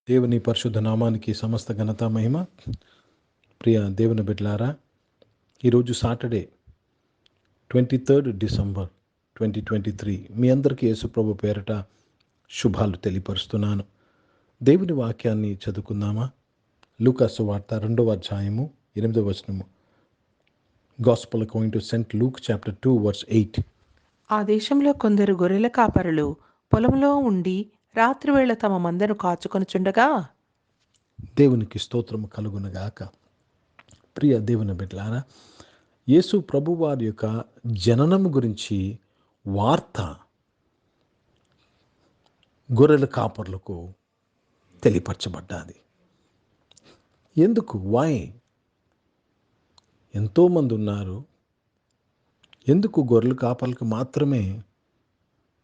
దేవుని పరిశుద్ధ నామానికి సమస్త ఘనత మహిమ. ప్రియ దేవుని బిడ్డలారా, ఈరోజు సాటర్డే 23 డిసెంబర్ 2023 మీ అందరికీ యేసుప్రభు పేరట శుభాలు తెలియపరుస్తున్నాను. దేవుని వాక్యాన్ని చదువుకుందామా? లూకా సువార్త 2వ అధ్యాయము 8వ వచనము. Gospel according to Saint Luke chapter 2 verse 8. ఆ దేశంలో కొందరు గొర్రెల కాపరులు పొలంలో ఉండి రాత్రివేళ తమ మందను కాచుకొనుచుండగా దేవునికి స్తోత్రము కలుగునుగాక. ప్రియ దేవుని బిడ్డలారా, యేసు ప్రభు వారి యొక్క జననం గురించి వార్త గొర్రెల కాపర్లకు తెలియపరచబడ్డాది. ఎందుకు? వై? ఎంతోమంది ఉన్నారు. ఎందుకు గొర్రెల కాపర్లకు మాత్రమే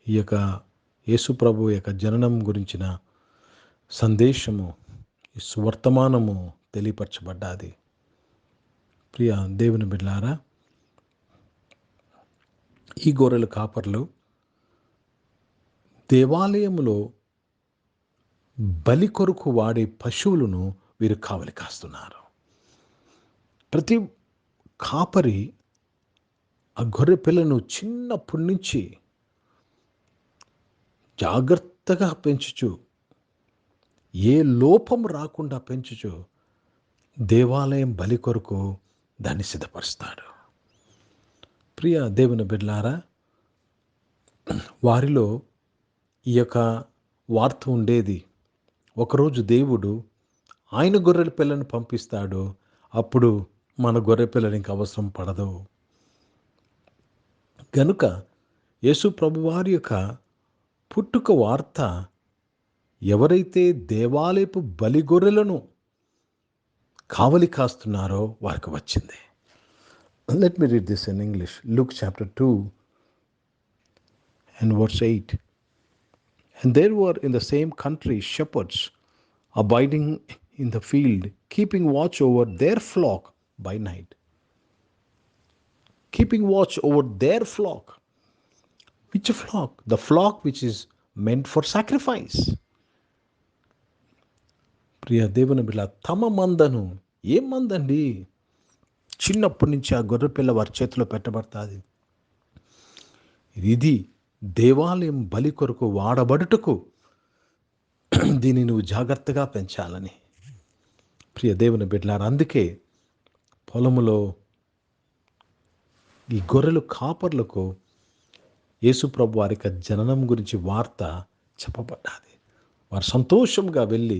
ఈ యొక్క యేసు ప్రభు యొక్క జననం గురించిన సందేశము, ఈ సువర్తమానము తెలియపరచబడ్డాది? ప్రియ దేవుని బిడ్డలారా, ఈ గొర్రెల కాపర్లు దేవాలయములో బలి కొరకు వాడే పశువులను వీరు కావలి కాస్తున్నారు. ప్రతి కాపరి ఆ గొర్రె పిల్లను చిన్నప్పటి నుంచి జాగ్రత్తగా పెంచుచు, ఏ లోపం రాకుండా పెంచుచు దేవాలయం బలి కొరకు దాన్ని సిద్ధపరుస్తాడు. ప్రియ దేవుని బిడ్డలారా, వారిలో ఈ యొక్క వార్త ఉండేది. ఒకరోజు దేవుడు ఆయన గొర్రెల పిల్లను పంపిస్తాడు. అప్పుడు మన గొర్రె పిల్లని ఇంక అవసరం పడదు. గనుక యేసు ప్రభువారి యొక్క పుట్టుక వార్త ఎవరైతే దేవాలయపు బలి గొర్రెలను కావలి కాస్తున్నారో వారికి వచ్చింది. Let me read this in English. Luke chapter 2 and verse 8. And there were in the same country shepherds abiding in the field, keeping watch over their flock by night. Keeping watch over their flock. Which flock? The flock which is meant for sacrifice. ప్రియ దేవుని బిడ్డ, తమ మందను, ఏం మందండి? చిన్నప్పటి నుంచి ఆ గొర్రె పిల్ల వారి చేతిలో పెట్టబడుతుంది. ఇది దేవాలయం బలి కొరకు వాడబడుటకు దీన్ని నువ్వు జాగ్రత్తగా పెంచాలని. ప్రియ దేవుని బిడ్డలారా, అందుకే పొలములో ఈ గొర్రెలు కాపర్లకు యేసు ప్రభు వారి యొక్క జననం గురించి వార్త చెప్పబడ్డాది. వారు సంతోషంగా వెళ్ళి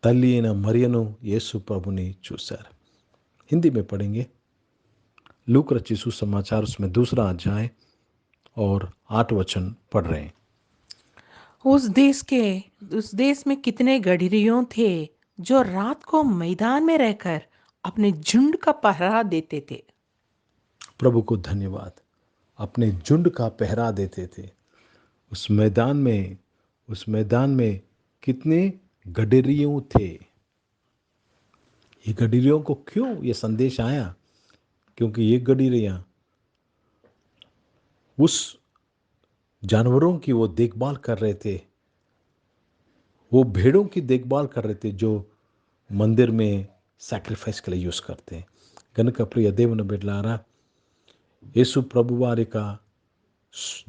తల్లి అయిన మరియను యేసు ప్రభుని చూశారు. हिंदी में पढ़ेंगे। लूक रचित सुसमाचार उसमें 2 अध्याय और 8 वचन पढ़ रहे हैं। उस देश में कितने गडरियों थे जो रात को मैदान में रहकर अपने झुंड का पहरा देते थे। प्रभु को धन्यवाद। अपने झुंड का पहरा देते थे। उस मैदान में कितने गडरियों थे। ये गडरियों को क्यों ये संदेश आया? क्योंकि ये गडरियाँ उस जानवरों की वो देखभाल कर रहे थे, वो भेड़ों की देखभाल कर रहे थे जो मंदिर में सैक्रिफाइस के लिए यूज़ करते हैं. కనుక ప్రియ దేవుని బిడ్డలారా, యేసు ప్రభు వారి యొక్క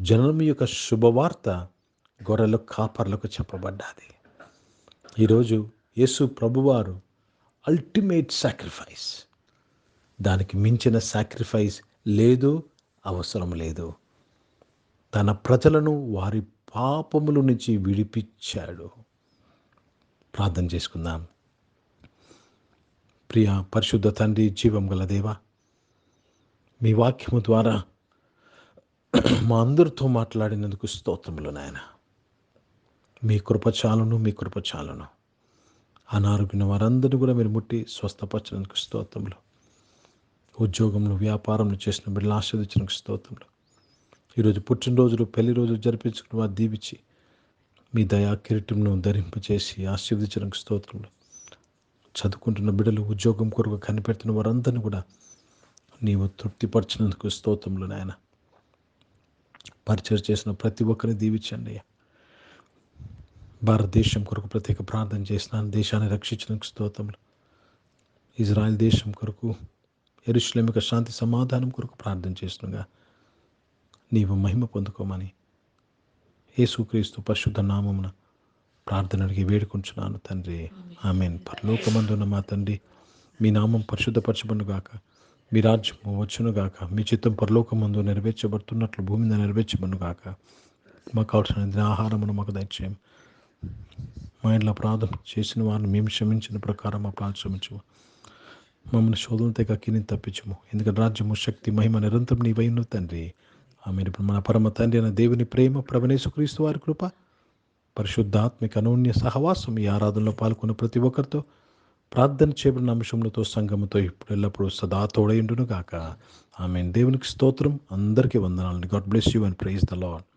జననం యొక్క శుభవార్త గొర్రెల కాపర్లకు చెప్పబడ్డాది. ఈరోజు యేసు ప్రభువారు అల్టిమేట్ సాక్రిఫైస్. దానికి మించిన సాక్రిఫైస్ లేదు, అవసరం లేదు. తన ప్రజలను వారి పాపముల నుంచి విడిపించాడు. ప్రార్థన చేసుకుందాం. ప్రియ పరిశుద్ధ తండ్రి, జీవం గల దేవా, మీ వాక్యము ద్వారా మా అందరితో మాట్లాడినందుకు స్తోత్రములు నాయన. మీ కృప చాలును. అనారోగ్యమైన వారందరినీ కూడా మీరు ముట్టి స్వస్థపరచడానికి స్తోత్రములు. ఉద్యోగంలో, వ్యాపారంలో చేసిన బిడ్డలు ఆశీర్వదించడానికి స్తోత్రములు. ఈరోజు పుట్టినరోజులు, పెళ్లి రోజులు జరిపించుకుని వారు దీవించి మీ దయా కిరీటంను ధరింపచేసి ఆశీర్వదించడానికి స్తోత్రములు. చదువుకుంటున్న బిడ్డలు, ఉద్యోగం కొరకు కనిపెడుతున్న వారందరినీ కూడా నీవు తృప్తిపరిచినందుకు స్తోత్రములు నాయన. పరిచయం చేసిన ప్రతి ఒక్కరిని దీవించండి. భారతదేశం కొరకు ప్రత్యేక ప్రార్థన చేసినాను. దేశాన్ని రక్షించినందుకు స్తోత్రములు. ఇజ్రాయెల్ దేశం కొరకు, యెరూషలేము యొక్క శాంతి సమాధానం కొరకు ప్రార్థన చేస్తుండగా నీవు మహిమ పొందుకోమని యేసుక్రీస్తు పరిశుద్ధ నామమున ప్రార్థన అడిగి వేడుకుంటున్నాను తండ్రి. ఆమేన్. పరలోకమందున్న మా తండ్రి, మీ నామం పరిశుద్ధపరచబడునుగాక, మీ రాజ్యము వచ్చునుగాక, మీ చిత్తం పరలోకమందు నెరవేర్చబడుతున్నట్లు భూమి మీద నెరవేర్చబడునుగాక. మాకు కావాల్సిన ఆహారమును మాకు దయచేయం. మా ఇంట్లో ప్రార్థన చేసిన వారిని మేము క్షమించిన ప్రకారం మా ప్రార్థన క్షమించము. మమ్మల్ని శోధన తెగ కిని తప్పించము. ఎందుకంటే రాజ్యము, శక్తి, మహిమ నిరంతరం నీవైన తండ్రి. ఆమె మన పరమ తండ్రి అయిన దేవుని ప్రేమ, ప్రభువైన యేసుక్రీస్తు వారి కృప, పరిశుద్ధాత్మిక అనూన్య సహవాసం ఈ ఆరాధనలో పాల్గొన్న ప్రతి ఒక్కరితో, ప్రార్థన చేయబడిన అంశములతో, సంఘముతో ఇప్పుడు ఎల్లప్పుడూ సదా తోడైండును గాక. ఆమేన్. దేవునికి స్తోత్రం. అందరికీ వందనాలండి. God bless you and praise the lord.